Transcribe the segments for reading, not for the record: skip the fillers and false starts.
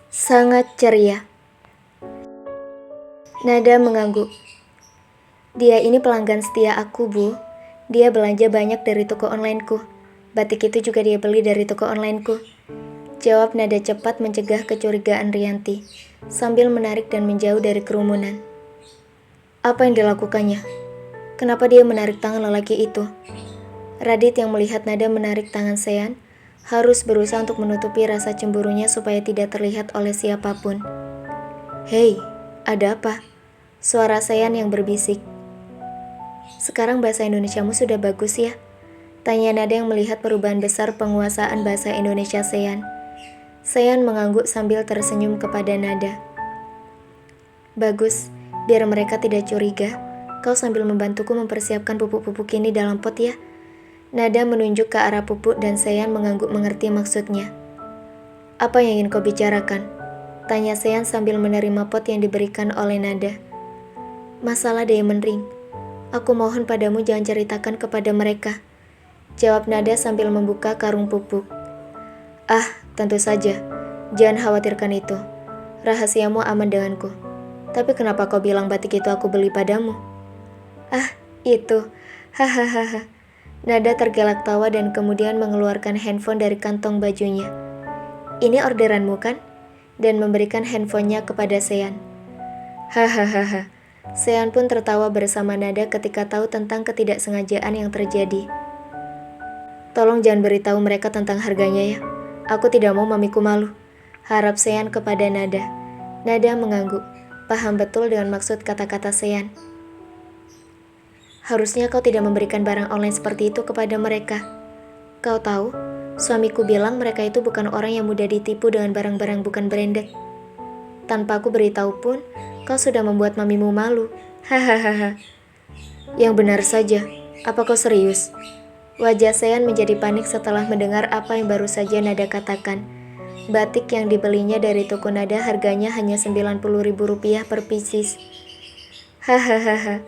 Sangat ceria. Nada mengangguk. Dia ini pelanggan setia aku, Bu. Dia belanja banyak dari toko onlineku. Batik itu juga dia beli dari toko onlineku. Jawab Nada cepat mencegah kecurigaan Rianti, sambil menarik dan menjauh dari kerumunan. Apa yang dilakukannya? Kenapa dia menarik tangan lelaki itu? Radit yang melihat Nada menarik tangan Sean, harus berusaha untuk menutupi rasa cemburunya supaya tidak terlihat oleh siapapun. Hei, ada apa? Suara Sean yang berbisik. Sekarang bahasa Indonesiamu sudah bagus ya? Tanya Nada yang melihat perubahan besar penguasaan bahasa Indonesia Sean. Sean mengangguk sambil tersenyum kepada Nada. Bagus, biar mereka tidak curiga. Kau sambil membantuku mempersiapkan pupuk-pupuk ini dalam pot ya. Nada menunjuk ke arah pupuk dan Sean mengangguk mengerti maksudnya. Apa yang ingin kau bicarakan? Tanya Sean sambil menerima pot yang diberikan oleh Nada. Masalah Diamond Ring. Aku mohon padamu jangan ceritakan kepada mereka. Jawab Nada sambil membuka karung pupuk. Ah, tentu saja. Jangan khawatirkan itu. Rahasiamu aman denganku. Tapi kenapa kau bilang batik itu aku beli padamu? Ah, itu. Hahaha. Nada tergelak tawa dan kemudian mengeluarkan handphone dari kantong bajunya. Ini orderanmu kan? Dan memberikan handphonenya kepada Sean. Hahaha. Sean pun tertawa bersama Nada ketika tahu tentang ketidaksengajaan yang terjadi. Tolong jangan beritahu mereka tentang harganya ya. Aku tidak mau mamiku malu. Harap Sean kepada Nada. Nada mengangguk. Paham betul dengan maksud kata-kata Sean. Harusnya kau tidak memberikan barang online seperti itu kepada mereka. Kau tahu, suamiku bilang mereka itu bukan orang yang mudah ditipu dengan barang-barang bukan branded. Tanpa aku beritahu pun, kau sudah membuat mamimu malu. Hahaha. Yang benar saja, apa kau serius? Wajah Sean menjadi panik setelah mendengar apa yang baru saja Nada katakan. Batik yang dibelinya dari toko Nada harganya hanya Rp90.000 per pieces. Hahaha.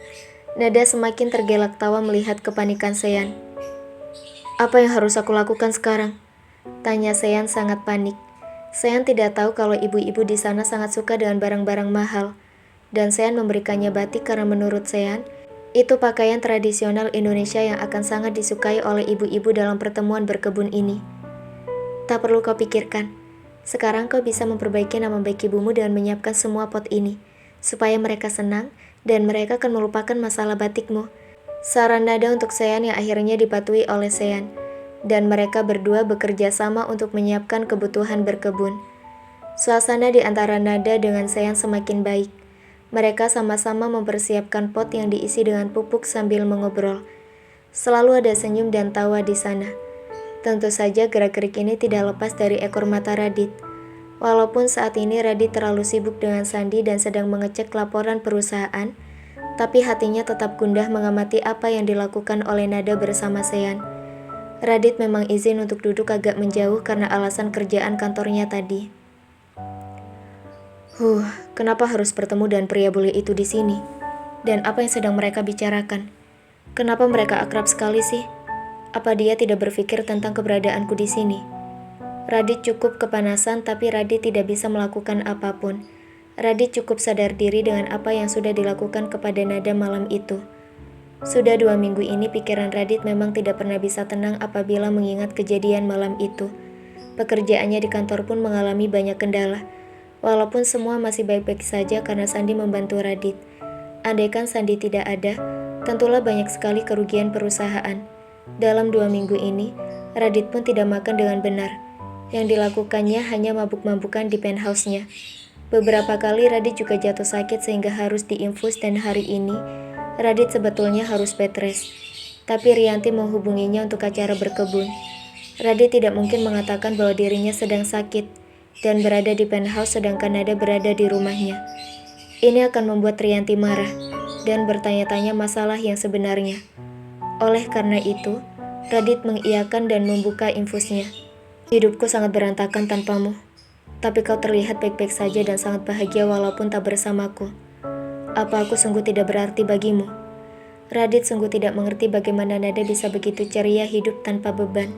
Nada semakin tergelak tawa melihat kepanikan Sean. Apa yang harus aku lakukan sekarang? Tanya Sean sangat panik. Sean tidak tahu kalau ibu-ibu di sana sangat suka dengan barang-barang mahal. Dan Sean memberikannya batik karena menurut Sean, itu pakaian tradisional Indonesia yang akan sangat disukai oleh ibu-ibu dalam pertemuan berkebun ini. Tak perlu kau pikirkan. Sekarang kau bisa memperbaiki nama baik ibumu dengan menyiapkan semua pot ini, supaya mereka senang dan mereka akan melupakan masalah batikmu. Saran Nada untuk Sean yang akhirnya dipatuhi oleh Sean, dan mereka berdua bekerja sama untuk menyiapkan kebutuhan berkebun. Suasana di antara Nada dengan Sean semakin baik. Mereka sama-sama mempersiapkan pot yang diisi dengan pupuk sambil mengobrol. Selalu ada senyum dan tawa di sana. Tentu saja gerak-gerik ini tidak lepas dari ekor mata Radit. Walaupun saat ini Radit terlalu sibuk dengan Sandi dan sedang mengecek laporan perusahaan, tapi hatinya tetap gundah mengamati apa yang dilakukan oleh Nada bersama Sean. Radit memang izin untuk duduk agak menjauh karena alasan kerjaan kantornya tadi. Kenapa harus bertemu dengan pria bule itu di sini? Dan apa yang sedang mereka bicarakan? Kenapa mereka akrab sekali sih? Apa dia tidak berpikir tentang keberadaanku di sini? Radit cukup kepanasan, tapi Radit tidak bisa melakukan apapun. Radit cukup sadar diri dengan apa yang sudah dilakukan kepada Nada malam itu. Sudah 2 minggu ini pikiran Radit memang tidak pernah bisa tenang apabila mengingat kejadian malam itu. Pekerjaannya di kantor pun mengalami banyak kendala. Walaupun semua masih baik-baik saja karena Sandi membantu Radit. Andaikan Sandi tidak ada, tentulah banyak sekali kerugian perusahaan. Dalam 2 minggu ini, Radit pun tidak makan dengan benar. Yang dilakukannya hanya mabuk-mabukan di penthouse-nya. Beberapa kali Radit juga jatuh sakit sehingga harus diinfus dan hari ini, Radit sebetulnya harus bed rest. Tapi Rianti menghubunginya untuk acara berkebun. Radit tidak mungkin mengatakan bahwa dirinya sedang sakit dan berada di penthouse sedangkan Nada berada di rumahnya. Ini akan membuat Rianti marah dan bertanya-tanya masalah yang sebenarnya. Oleh karena itu, Radit mengiyakan dan membuka infusnya. Hidupku sangat berantakan tanpamu. Tapi kau terlihat baik-baik saja dan sangat bahagia walaupun tak bersamaku. Apa aku sungguh tidak berarti bagimu? Radit sungguh tidak mengerti bagaimana Nada bisa begitu ceria hidup tanpa beban,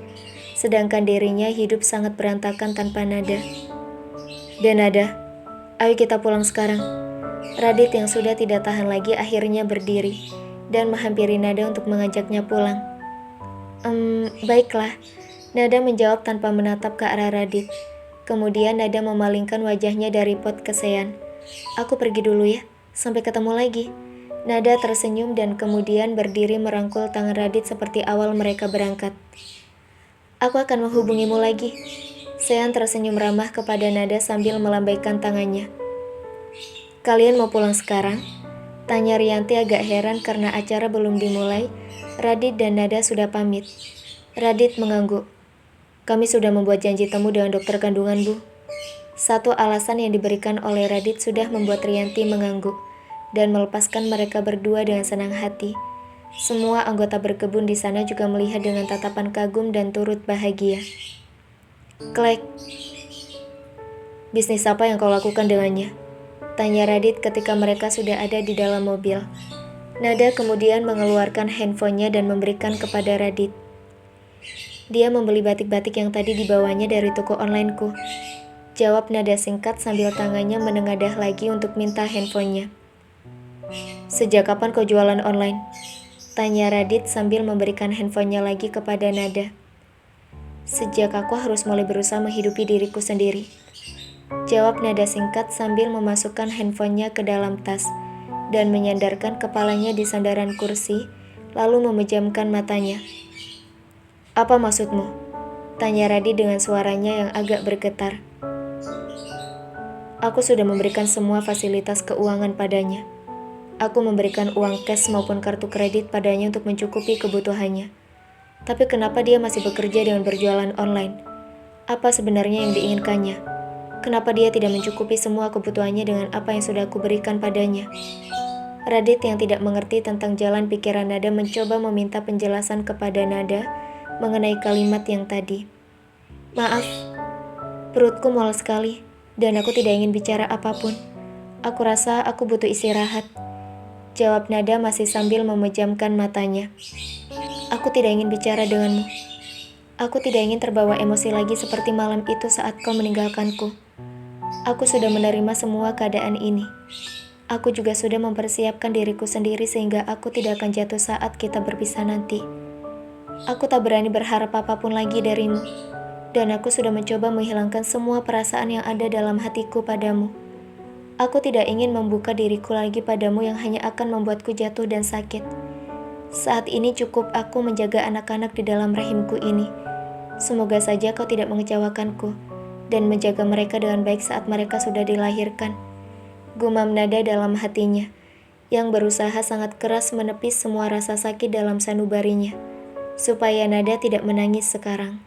sedangkan dirinya hidup sangat berantakan tanpa Nada. Dan Nada, ayo kita pulang sekarang. Radit yang sudah tidak tahan lagi akhirnya berdiri dan menghampiri Nada untuk mengajaknya pulang. Baiklah, Nada menjawab tanpa menatap ke arah Radit. Kemudian Nada memalingkan wajahnya dari pot ke Sean. Aku pergi dulu ya, sampai ketemu lagi. Nada tersenyum dan kemudian berdiri merangkul tangan Radit seperti awal mereka berangkat. Aku akan menghubungimu lagi. Sean tersenyum ramah kepada Nada sambil melambaikan tangannya. Kalian mau pulang sekarang? Tanya Rianti agak heran karena acara belum dimulai. Radit dan Nada sudah pamit. Radit mengangguk. Kami sudah membuat janji temu dengan dokter kandungan, Bu. Satu alasan yang diberikan oleh Radit sudah membuat Rianti mengangguk dan melepaskan mereka berdua dengan senang hati. Semua anggota berkebun di sana juga melihat dengan tatapan kagum dan turut bahagia. Klek. Bisnis apa yang kau lakukan dengannya? Tanya Radit ketika mereka sudah ada di dalam mobil. Nada kemudian mengeluarkan handphonenya dan memberikan kepada Radit. Dia membeli batik-batik yang tadi dibawanya dari toko onlineku. Jawab Nada singkat sambil tangannya menengadah lagi untuk minta handphonenya. Sejak kapan kau jualan online? Tanya Radit sambil memberikan handphonenya lagi kepada Nada. Sejak aku harus mulai berusaha menghidupi diriku sendiri. Jawab Nada singkat sambil memasukkan handphonenya ke dalam tas dan menyandarkan kepalanya di sandaran kursi, lalu memejamkan matanya. Apa maksudmu? Tanya Radit dengan suaranya yang agak bergetar. Aku sudah memberikan semua fasilitas keuangan padanya. Aku memberikan uang cash maupun kartu kredit padanya untuk mencukupi kebutuhannya. Tapi kenapa dia masih bekerja dengan berjualan online? Apa sebenarnya yang diinginkannya? Kenapa dia tidak mencukupi semua kebutuhannya dengan apa yang sudah aku berikan padanya? Radit yang tidak mengerti tentang jalan pikiran Nada mencoba meminta penjelasan kepada Nada mengenai kalimat yang tadi. Maaf, perutku mual sekali dan aku tidak ingin bicara apapun. Aku rasa aku butuh istirahat. Jawab Nada masih sambil memejamkan matanya. Aku tidak ingin bicara denganmu. Aku tidak ingin terbawa emosi lagi seperti malam itu saat kau meninggalkanku. Aku sudah menerima semua keadaan ini. Aku juga sudah mempersiapkan diriku sendiri sehingga aku tidak akan jatuh saat kita berpisah nanti. Aku tak berani berharap apapun lagi darimu. Dan aku sudah mencoba menghilangkan semua perasaan yang ada dalam hatiku padamu. Aku tidak ingin membuka diriku lagi padamu yang hanya akan membuatku jatuh dan sakit. Saat ini cukup aku menjaga anak-anak di dalam rahimku ini. Semoga saja kau tidak mengecewakanku dan menjaga mereka dengan baik saat mereka sudah dilahirkan. Gumam Nada dalam hatinya, yang berusaha sangat keras menepis semua rasa sakit dalam sanubarinya, supaya Nada tidak menangis sekarang.